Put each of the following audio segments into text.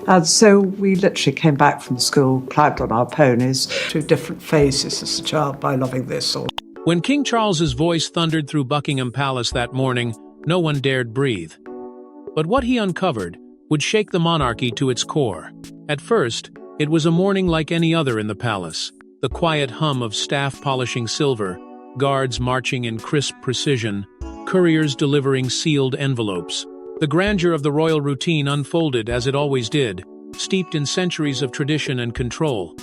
And so we literally came back from school, climbed on our ponies. Two different phases as a child, by loving this or... When King Charles's voice thundered through Buckingham Palace that morning, no one dared breathe. But what he uncovered would shake the monarchy to its core. At first, it was a morning like any other in the palace. The quiet hum of staff polishing silver, guards marching in crisp precision, couriers delivering sealed envelopes. The grandeur of the royal routine unfolded as it always did, steeped in centuries of tradition and control.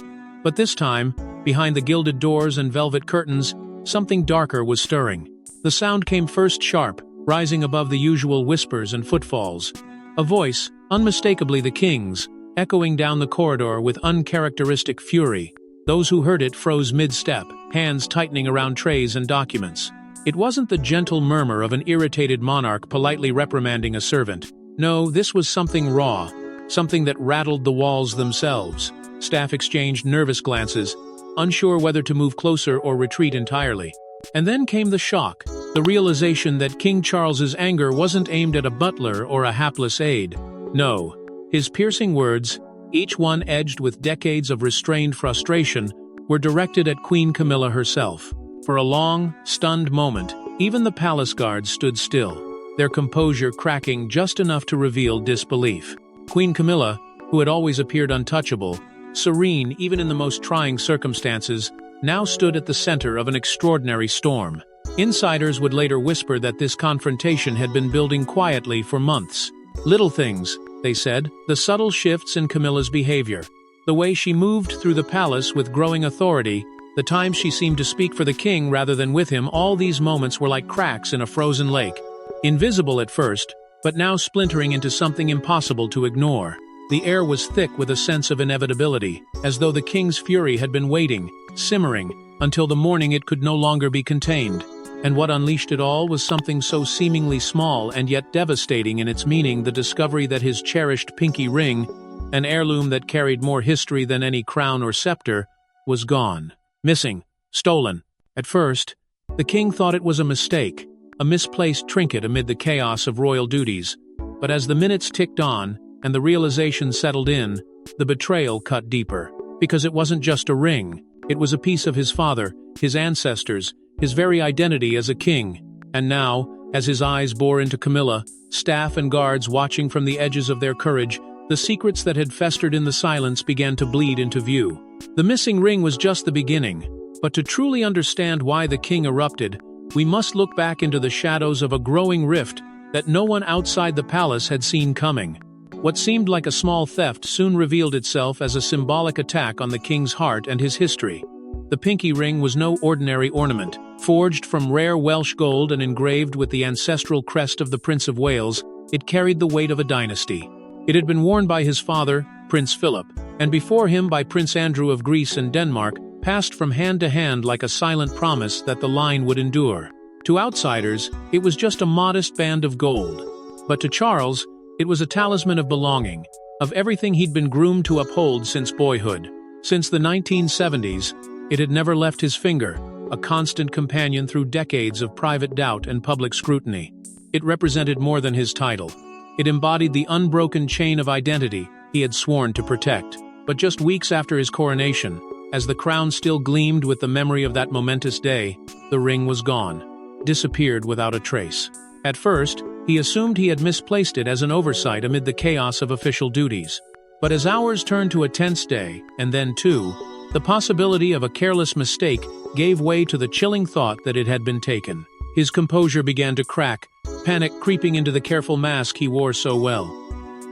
But this time, behind the gilded doors and velvet curtains, something darker was stirring. The sound came first sharp, rising above the usual whispers and footfalls. A voice, unmistakably the king's, echoing down the corridor with uncharacteristic fury. Those who heard it froze mid-step, hands tightening around trays and documents. It wasn't the gentle murmur of an irritated monarch politely reprimanding a servant. No, this was something raw, something that rattled the walls themselves. Staff exchanged nervous glances, unsure whether to move closer or retreat entirely. And then came the shock, the realization that King Charles's anger wasn't aimed at a butler or a hapless aide. No, his piercing words, each one edged with decades of restrained frustration, were directed at Queen Camilla herself. For a long, stunned moment, even the palace guards stood still, their composure cracking just enough to reveal disbelief. Queen Camilla, who had always appeared untouchable, serene even in the most trying circumstances, now stood at the center of an extraordinary storm. Insiders would later whisper that this confrontation had been building quietly for months. Little things, they said, the subtle shifts in Camilla's behavior, the way she moved through the palace with growing authority, the times she seemed to speak for the king rather than with him, all these moments were like cracks in a frozen lake. Invisible at first, but now splintering into something impossible to ignore. The air was thick with a sense of inevitability, as though the king's fury had been waiting, simmering, until the morning it could no longer be contained. And what unleashed it all was something so seemingly small and yet devastating in its meaning: the discovery that his cherished pinky ring, an heirloom that carried more history than any crown or scepter, was gone. Missing. Stolen. At first, the king thought it was a mistake, a misplaced trinket amid the chaos of royal duties. But as the minutes ticked on, and the realization settled in, the betrayal cut deeper. Because it wasn't just a ring, it was a piece of his father, his ancestors, his very identity as a king. And now, as his eyes bore into Camilla, staff and guards watching from the edges of their courage, the secrets that had festered in the silence began to bleed into view. The missing ring was just the beginning, but to truly understand why the king erupted, we must look back into the shadows of a growing rift that no one outside the palace had seen coming. What seemed like a small theft soon revealed itself as a symbolic attack on the king's heart and his history. The pinky ring was no ordinary ornament. Forged from rare Welsh gold and engraved with the ancestral crest of the Prince of Wales, it carried the weight of a dynasty. It had been worn by his father, Prince Philip, and before him by Prince Andrew of Greece and Denmark, passed from hand to hand like a silent promise that the line would endure. To outsiders, it was just a modest band of gold. But to Charles, it was a talisman of belonging, of everything he'd been groomed to uphold since boyhood. Since the 1970s, it had never left his finger, a constant companion through decades of private doubt and public scrutiny. It represented more than his title. It embodied the unbroken chain of identity he had sworn to protect. But just weeks after his coronation, as the crown still gleamed with the memory of that momentous day, the ring was gone, disappeared without a trace. At first, he assumed he had misplaced it as an oversight amid the chaos of official duties. But as hours turned to a tense day, and then two, the possibility of a careless mistake gave way to the chilling thought that it had been taken. His composure began to crack, panic creeping into the careful mask he wore so well.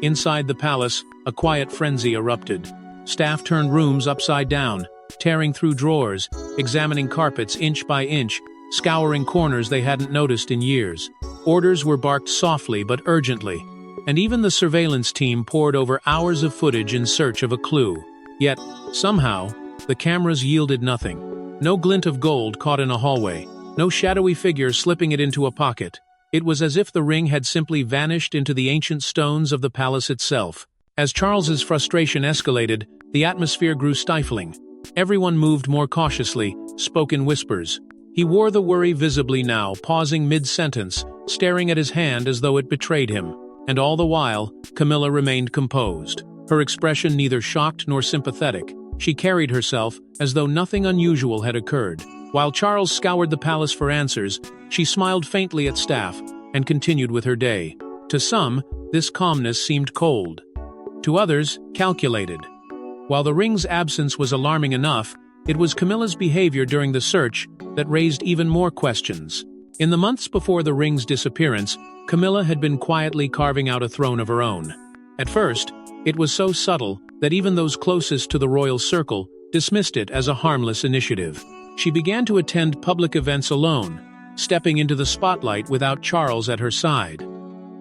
Inside the palace, a quiet frenzy erupted. Staff turned rooms upside down, tearing through drawers, examining carpets inch by inch, scouring corners they hadn't noticed in years. Orders were barked softly but urgently, and even the surveillance team pored over hours of footage in search of a clue. Yet, somehow, the cameras yielded nothing. No glint of gold caught in a hallway, no shadowy figure slipping it into a pocket. It was as if the ring had simply vanished into the ancient stones of the palace itself. As Charles's frustration escalated, the atmosphere grew stifling. Everyone moved more cautiously, spoke in whispers. He wore the worry visibly now, pausing mid-sentence, staring at his hand as though it betrayed him. And all the while, Camilla remained composed. her expression neither shocked nor sympathetic. She carried herself as though nothing unusual had occurred. While Charles scoured the palace for answers, she smiled faintly at staff and continued with her day. To some, this calmness seemed cold. To others, calculated. While the ring's absence was alarming enough, it was Camilla's behavior during the search that raised even more questions. In the months before the ring's disappearance, Camilla had been quietly carving out a throne of her own. At first, it was so subtle that even those closest to the royal circle dismissed it as a harmless initiative. She began to attend public events alone, stepping into the spotlight without Charles at her side.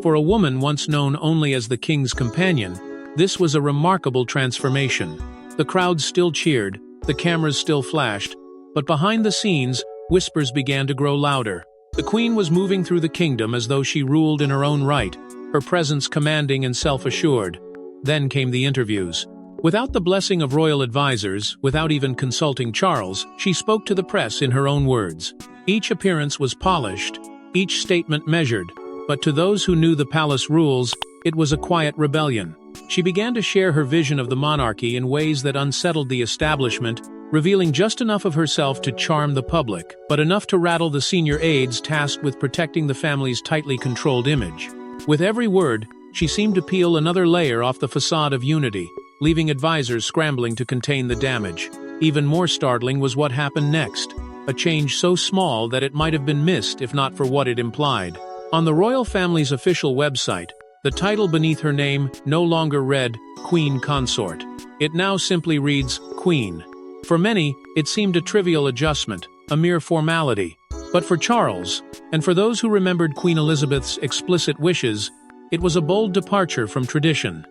For a woman once known only as the king's companion, this was a remarkable transformation. The crowds still cheered, the cameras still flashed, but behind the scenes, whispers began to grow louder. The queen was moving through the kingdom as though she ruled in her own right, her presence commanding and self-assured. Then came the interviews. Without the blessing of royal advisors, without even consulting Charles, she spoke to the press in her own words. Each appearance was polished, each statement measured, but to those who knew the palace rules, it was a quiet rebellion. She began to share her vision of the monarchy in ways that unsettled the establishment, revealing just enough of herself to charm the public, but enough to rattle the senior aides tasked with protecting the family's tightly controlled image. With every word, she seemed to peel another layer off the facade of unity, leaving advisors scrambling to contain the damage. Even more startling was what happened next, a change so small that it might have been missed if not for what it implied. On the royal family's official website, the title beneath her name no longer read Queen Consort. It now simply reads Queen. For many, it seemed a trivial adjustment, a mere formality. But for Charles, and for those who remembered Queen Elizabeth's explicit wishes, it was a bold departure from tradition.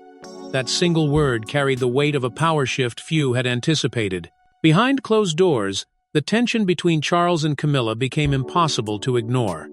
That single word carried the weight of a power shift few had anticipated. Behind closed doors, the tension between Charles and Camilla became impossible to ignore.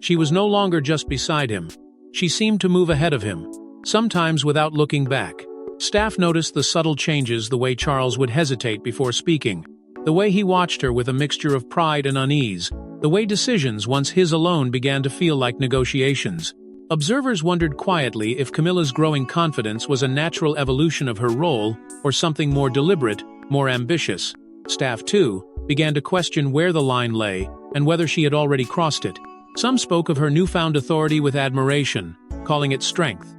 She was no longer just beside him. She seemed to move ahead of him, sometimes without looking back. Staff noticed the subtle changes, the way Charles would hesitate before speaking, the way he watched her with a mixture of pride and unease, the way decisions once his alone began to feel like negotiations. Observers wondered quietly if Camilla's growing confidence was a natural evolution of her role or something more deliberate, more ambitious. Staff, too, began to question where the line lay and whether she had already crossed it. Some spoke of her newfound authority with admiration, calling it strength.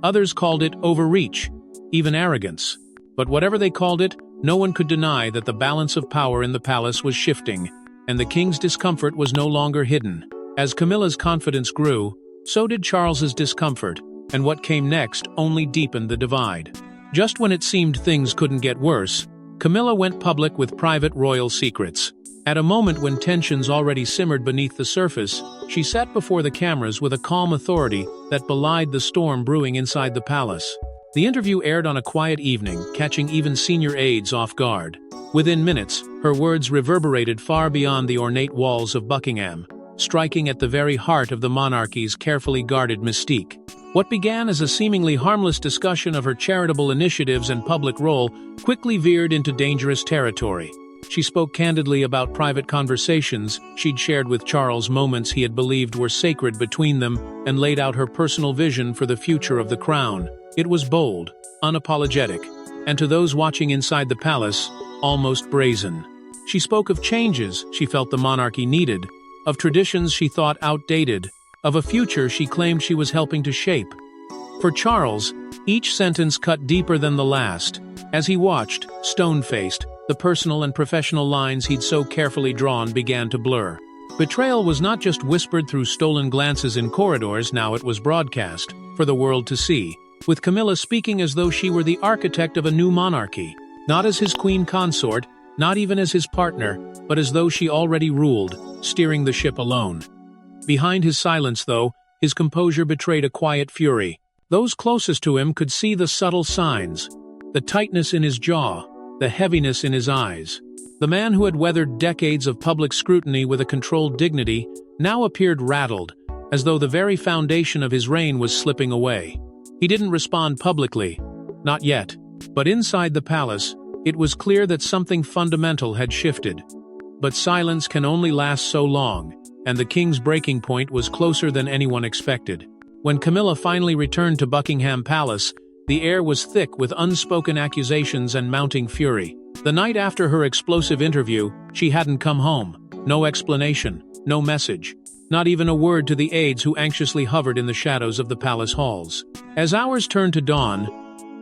Others called it overreach, even arrogance. But whatever they called it, no one could deny that the balance of power in the palace was shifting, and the king's discomfort was no longer hidden. As Camilla's confidence grew, so did Charles's discomfort, and what came next only deepened the divide. Just when it seemed things couldn't get worse, Camilla went public with private royal secrets. At a moment when tensions already simmered beneath the surface, she sat before the cameras with a calm authority that belied the storm brewing inside the palace. The interview aired on a quiet evening, catching even senior aides off guard. Within minutes, her words reverberated far beyond the ornate walls of Buckingham, striking at the very heart of the monarchy's carefully guarded mystique. What began as a seemingly harmless discussion of her charitable initiatives and public role quickly veered into dangerous territory. She spoke candidly about private conversations she'd shared with Charles, moments he had believed were sacred between them, and laid out her personal vision for the future of the crown. It was bold, unapologetic, and to those watching inside the palace, almost brazen. She spoke of changes she felt the monarchy needed, of traditions she thought outdated, of a future she claimed she was helping to shape. For Charles, each sentence cut deeper than the last. As he watched, stone-faced, the personal and professional lines he'd so carefully drawn began to blur. Betrayal was not just whispered through stolen glances in corridors, now it was broadcast, for the world to see, with Camilla speaking as though she were the architect of a new monarchy, not as his queen consort, not even as his partner, but as though she already ruled, steering the ship alone. Behind his silence, though, his composure betrayed a quiet fury. Those closest to him could see the subtle signs, the tightness in his jaw, the heaviness in his eyes. The man who had weathered decades of public scrutiny with a controlled dignity now appeared rattled, as though the very foundation of his reign was slipping away. He didn't respond publicly, not yet, but inside the palace, it was clear that something fundamental had shifted. But silence can only last so long, and the king's breaking point was closer than anyone expected. When Camilla finally returned to Buckingham Palace, The air was thick with unspoken accusations and mounting fury. The night after her explosive interview, she hadn't come home. No explanation, no message, not even a word to the aides who anxiously hovered in the shadows of the palace halls. As hours turned to dawn,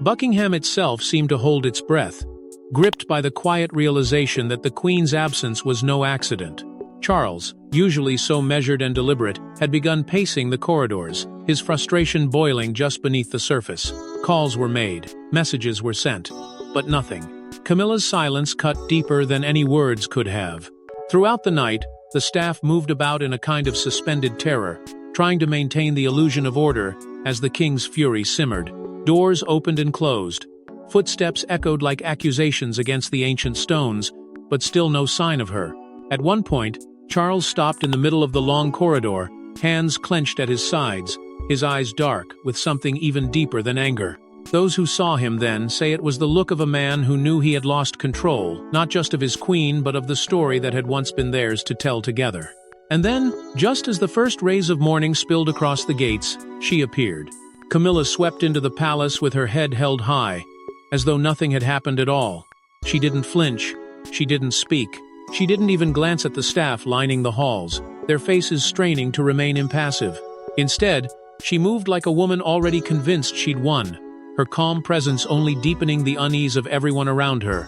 Buckingham itself seemed to hold its breath, gripped by the quiet realization that the Queen's absence was no accident. Charles, usually so measured and deliberate, had begun pacing the corridors, his frustration boiling just beneath the surface. Calls were made, messages were sent, but nothing. Camilla's silence cut deeper than any words could have. Throughout the night, the staff moved about in a kind of suspended terror, trying to maintain the illusion of order as the king's fury simmered. Doors opened and closed. Footsteps echoed like accusations against the ancient stones, but still no sign of her. At one point, Charles stopped in the middle of the long corridor, hands clenched at his sides, his eyes dark with something even deeper than anger. Those who saw him then say it was the look of a man who knew he had lost control, not just of his queen but of the story that had once been theirs to tell together. And then, just as the first rays of morning spilled across the gates, she appeared. Camilla swept into the palace with her head held high, as though nothing had happened at all. She didn't flinch, she didn't speak, she didn't even glance at the staff lining the halls, their faces straining to remain impassive. Instead, she moved like a woman already convinced she'd won, her calm presence only deepening the unease of everyone around her.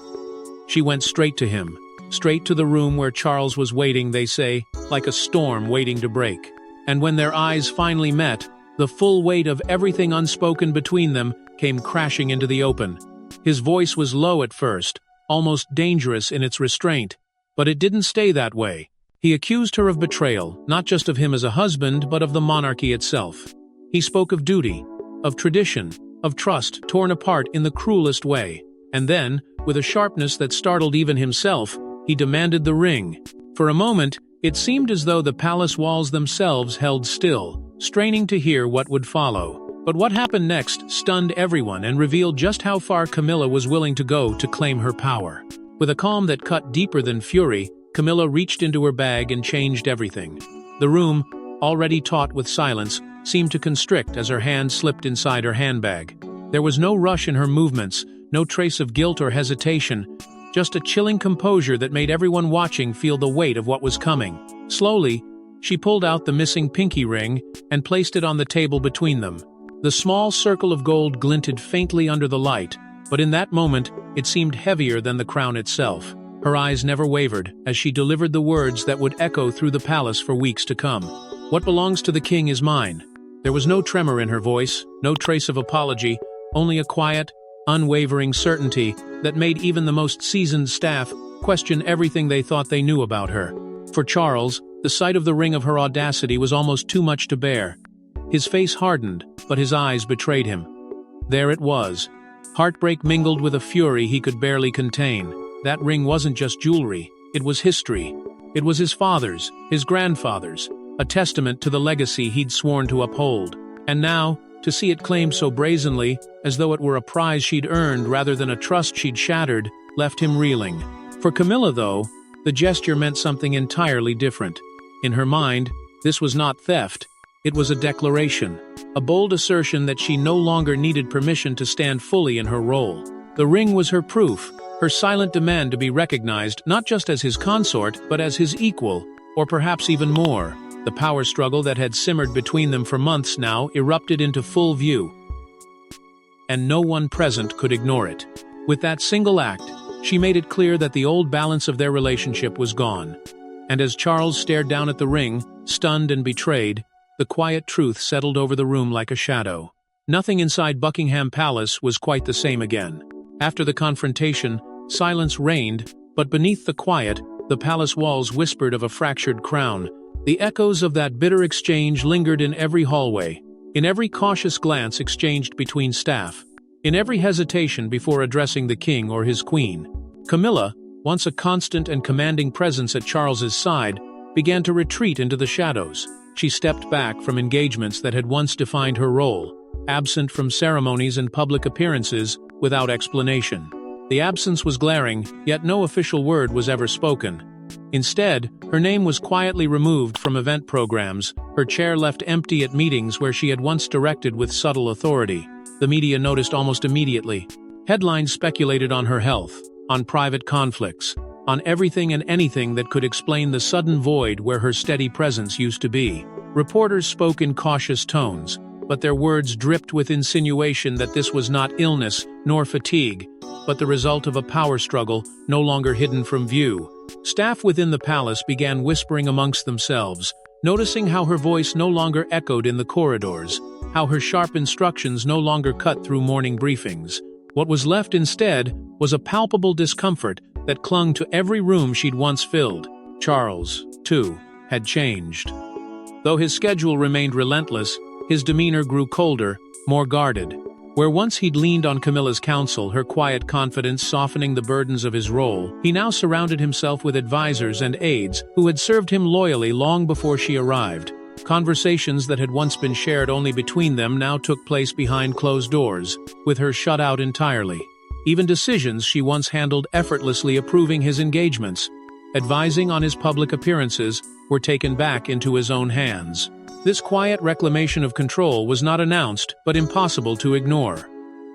She went straight to him, straight to the room where Charles was waiting, they say, like a storm waiting to break. And when their eyes finally met, the full weight of everything unspoken between them came crashing into the open. His voice was low at first, almost dangerous in its restraint, but it didn't stay that way. He accused her of betrayal, not just of him as a husband, but of the monarchy itself. He spoke of duty, of tradition, of trust torn apart in the cruelest way. And then, with a sharpness that startled even himself, he demanded the ring. For a moment, it seemed as though the palace walls themselves held still, straining to hear what would follow. But what happened next stunned everyone and revealed just how far Camilla was willing to go to claim her power. With a calm that cut deeper than fury, Camilla reached into her bag and changed everything. The room, already taut with silence, seemed to constrict as her hand slipped inside her handbag. There was no rush in her movements, no trace of guilt or hesitation, just a chilling composure that made everyone watching feel the weight of what was coming. Slowly, she pulled out the missing pinky ring and placed it on the table between them. The small circle of gold glinted faintly under the light, but in that moment, it seemed heavier than the crown itself. Her eyes never wavered as she delivered the words that would echo through the palace for weeks to come. "What belongs to the king is mine." There was no tremor in her voice, no trace of apology, only a quiet, unwavering certainty that made even the most seasoned staff question everything they thought they knew about her. For Charles, the sight of the ring of her audacity was almost too much to bear. His face hardened, but his eyes betrayed him. There it was. Heartbreak mingled with a fury he could barely contain. That ring wasn't just jewelry, it was history. It was his father's, his grandfather's, a testament to the legacy he'd sworn to uphold. And now, to see it claimed so brazenly, as though it were a prize she'd earned rather than a trust she'd shattered, left him reeling. For Camilla, though, the gesture meant something entirely different. In her mind, this was not theft. It was a declaration, a bold assertion that she no longer needed permission to stand fully in her role. The ring was her proof, her silent demand to be recognized not just as his consort, but as his equal, or perhaps even more. The power struggle that had simmered between them for months now erupted into full view, and no one present could ignore it. With that single act, she made it clear that the old balance of their relationship was gone. And as Charles stared down at the ring, stunned and betrayed, the quiet truth settled over the room like a shadow. Nothing inside Buckingham Palace was quite the same again. After the confrontation, silence reigned, but beneath the quiet, the palace walls whispered of a fractured crown. The echoes of that bitter exchange lingered in every hallway, in every cautious glance exchanged between staff, in every hesitation before addressing the king or his queen. Camilla, once a constant and commanding presence at Charles's side, began to retreat into the shadows. She stepped back from engagements that had once defined her role, absent from ceremonies and public appearances, without explanation. The absence was glaring, yet no official word was ever spoken. Instead, her name was quietly removed from event programs, her chair left empty at meetings where she had once directed with subtle authority. the media noticed almost immediately. Headlines speculated on her health, on private conflicts, on everything and anything that could explain the sudden void where her steady presence used to be. Reporters spoke in cautious tones, but their words dripped with insinuation that this was not illness nor fatigue, but the result of a power struggle no longer hidden from view. Staff within the palace began whispering amongst themselves, noticing how her voice no longer echoed in the corridors, how her sharp instructions no longer cut through morning briefings. What was left instead was a palpable discomfort that clung to every room she'd once filled. Charles, too, had changed. Though his schedule remained relentless, his demeanor grew colder, more guarded. Where once he'd leaned on Camilla's counsel, her quiet confidence softening the burdens of his role, he now surrounded himself with advisors and aides who had served him loyally long before she arrived. Conversations that had once been shared only between them now took place behind closed doors, with her shut out entirely. Even decisions she once handled effortlessly approving his engagements, advising on his public appearances, were taken back into his own hands. This quiet reclamation of control was not announced, but impossible to ignore.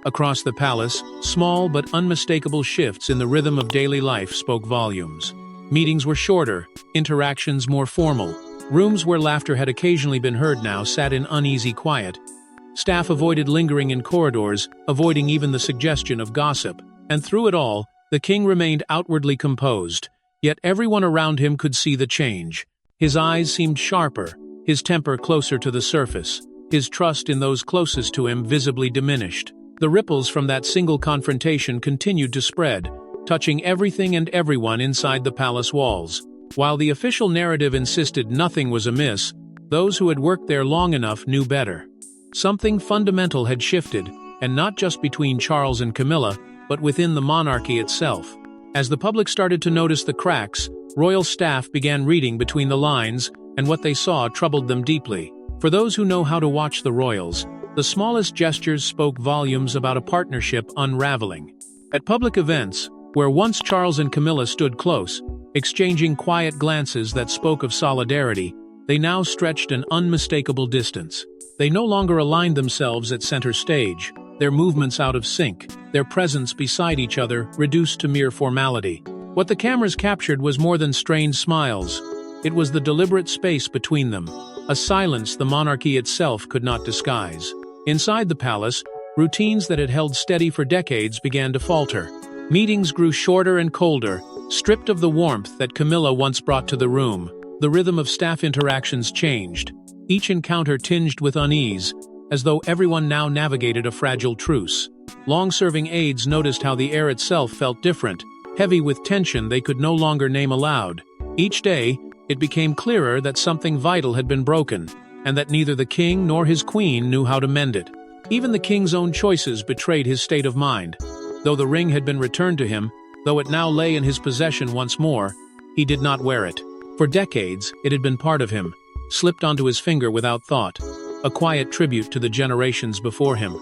Across the palace, small but unmistakable shifts in the rhythm of daily life spoke volumes. Meetings were shorter, interactions more formal. Rooms where laughter had occasionally been heard now sat in uneasy quiet. Staff avoided lingering in corridors, avoiding even the suggestion of gossip. And through it all, the king remained outwardly composed, yet everyone around him could see the change. His eyes seemed sharper, his temper closer to the surface, his trust in those closest to him visibly diminished. The ripples from that single confrontation continued to spread, touching everything and everyone inside the palace walls. While the official narrative insisted nothing was amiss, those who had worked there long enough knew better. Something fundamental had shifted, and not just between Charles and Camilla, but within the monarchy itself. As the public started to notice the cracks, royal staff began reading between the lines, and what they saw troubled them deeply. For those who know how to watch the royals, the smallest gestures spoke volumes about a partnership unraveling. At public events, where once Charles and Camilla stood close, exchanging quiet glances that spoke of solidarity, they now stretched an unmistakable distance. They no longer aligned themselves at center stage, their movements out of sync, their presence beside each other reduced to mere formality. What the cameras captured was more than strained smiles. It was the deliberate space between them, a silence the monarchy itself could not disguise. Inside the palace, routines that had held steady for decades began to falter. Meetings grew shorter and colder, stripped of the warmth that Camilla once brought to the room. The rhythm of staff interactions changed, each encounter tinged with unease, as though everyone now navigated a fragile truce. Long-serving aides noticed how the air itself felt different, heavy with tension they could no longer name aloud. Each day, it became clearer that something vital had been broken, and that neither the king nor his queen knew how to mend it. Even the king's own choices betrayed his state of mind. Though the ring had been returned to him, though it now lay in his possession once more, he did not wear it. For decades, it had been part of him, slipped onto his finger without thought, a quiet tribute to the generations before him.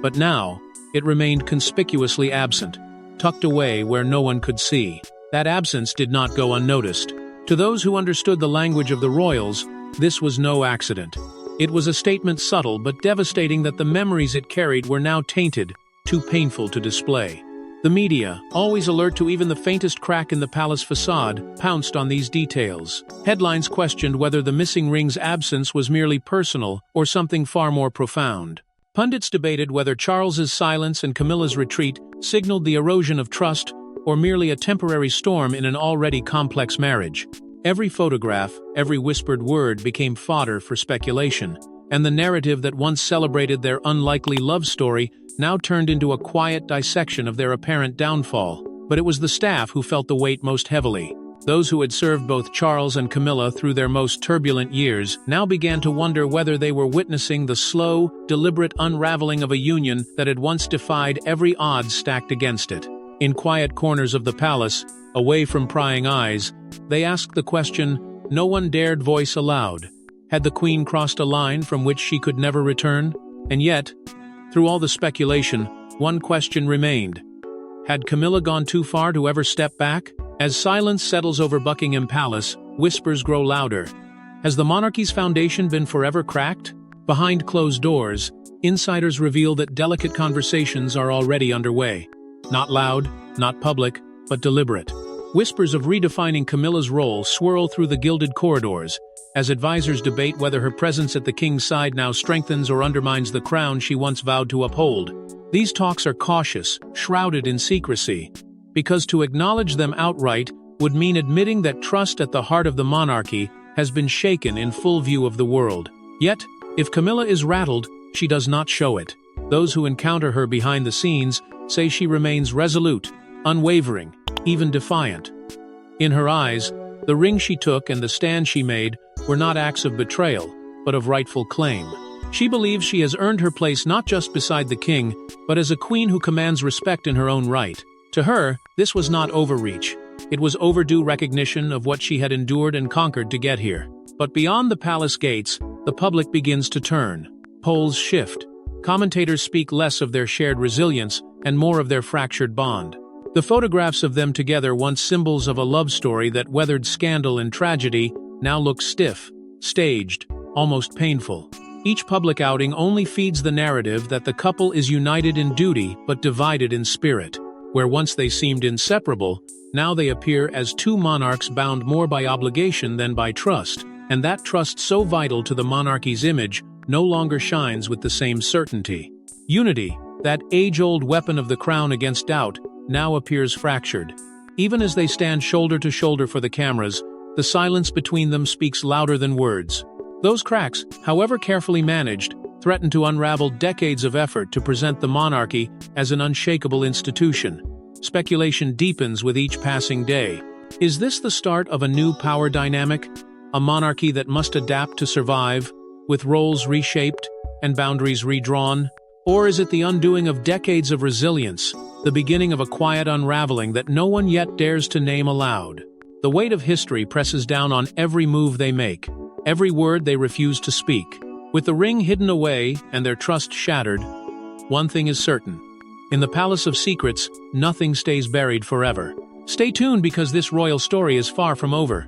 But now, it remained conspicuously absent, tucked away where no one could see. That absence did not go unnoticed. To those who understood the language of the royals, this was no accident. It was a statement subtle but devastating that the memories it carried were now tainted, too painful to display. The media, always alert to even the faintest crack in the palace facade, pounced on these details. Headlines questioned whether the missing ring's absence was merely personal or something far more profound. Pundits debated whether Charles's silence and Camilla's retreat signaled the erosion of trust or merely a temporary storm in an already complex marriage. Every photograph, every whispered word became fodder for speculation, and the narrative that once celebrated their unlikely love story now turned into a quiet dissection of their apparent downfall. But it was the staff who felt the weight most heavily. Those who had served both Charles and Camilla through their most turbulent years now began to wonder whether they were witnessing the slow, deliberate unraveling of a union that had once defied every odds stacked against it. In quiet corners of the palace, away from prying eyes, they asked the question no one dared voice aloud. Had the queen crossed a line from which she could never return? And yet, through all the speculation, one question remained. Had Camilla gone too far to ever step back? As silence settles over Buckingham Palace, whispers grow louder. Has the monarchy's foundation been forever cracked? Behind closed doors, insiders reveal that delicate conversations are already underway. Not loud, not public, but deliberate. Whispers of redefining Camilla's role swirl through the gilded corridors, as advisors debate whether her presence at the king's side now strengthens or undermines the crown she once vowed to uphold. These talks are cautious, shrouded in secrecy, because to acknowledge them outright would mean admitting that trust at the heart of the monarchy has been shaken in full view of the world. Yet, if Camilla is rattled, she does not show it. Those who encounter her behind the scenes say she remains resolute, unwavering, even defiant. In her eyes, the ring she took and the stand she made were not acts of betrayal, but of rightful claim. She believes she has earned her place not just beside the king, but as a queen who commands respect in her own right. To her, this was not overreach. It was overdue recognition of what she had endured and conquered to get here. But beyond the palace gates, the public begins to turn. Polls shift. Commentators speak less of their shared resilience and more of their fractured bond. The photographs of them together, once symbols of a love story that weathered scandal and tragedy, now look stiff, staged, almost painful. Each public outing only feeds the narrative that the couple is united in duty but divided in spirit. Where once they seemed inseparable, now they appear as two monarchs bound more by obligation than by trust, and that trust so vital to the monarchy's image no longer shines with the same certainty. Unity, that age-old weapon of the crown against doubt, now appears fractured. Even as they stand shoulder to shoulder for the cameras, the silence between them speaks louder than words. Those cracks, however carefully managed, threaten to unravel decades of effort to present the monarchy as an unshakable institution. Speculation deepens with each passing day. Is this the start of a new power dynamic? A monarchy that must adapt to survive, with roles reshaped and boundaries redrawn? Or is it the undoing of decades of resilience, the beginning of a quiet unraveling that no one yet dares to name aloud? The weight of history presses down on every move they make, every word they refuse to speak. With the ring hidden away and their trust shattered, one thing is certain. In the Palace of Secrets, nothing stays buried forever. Stay tuned because this royal story is far from over.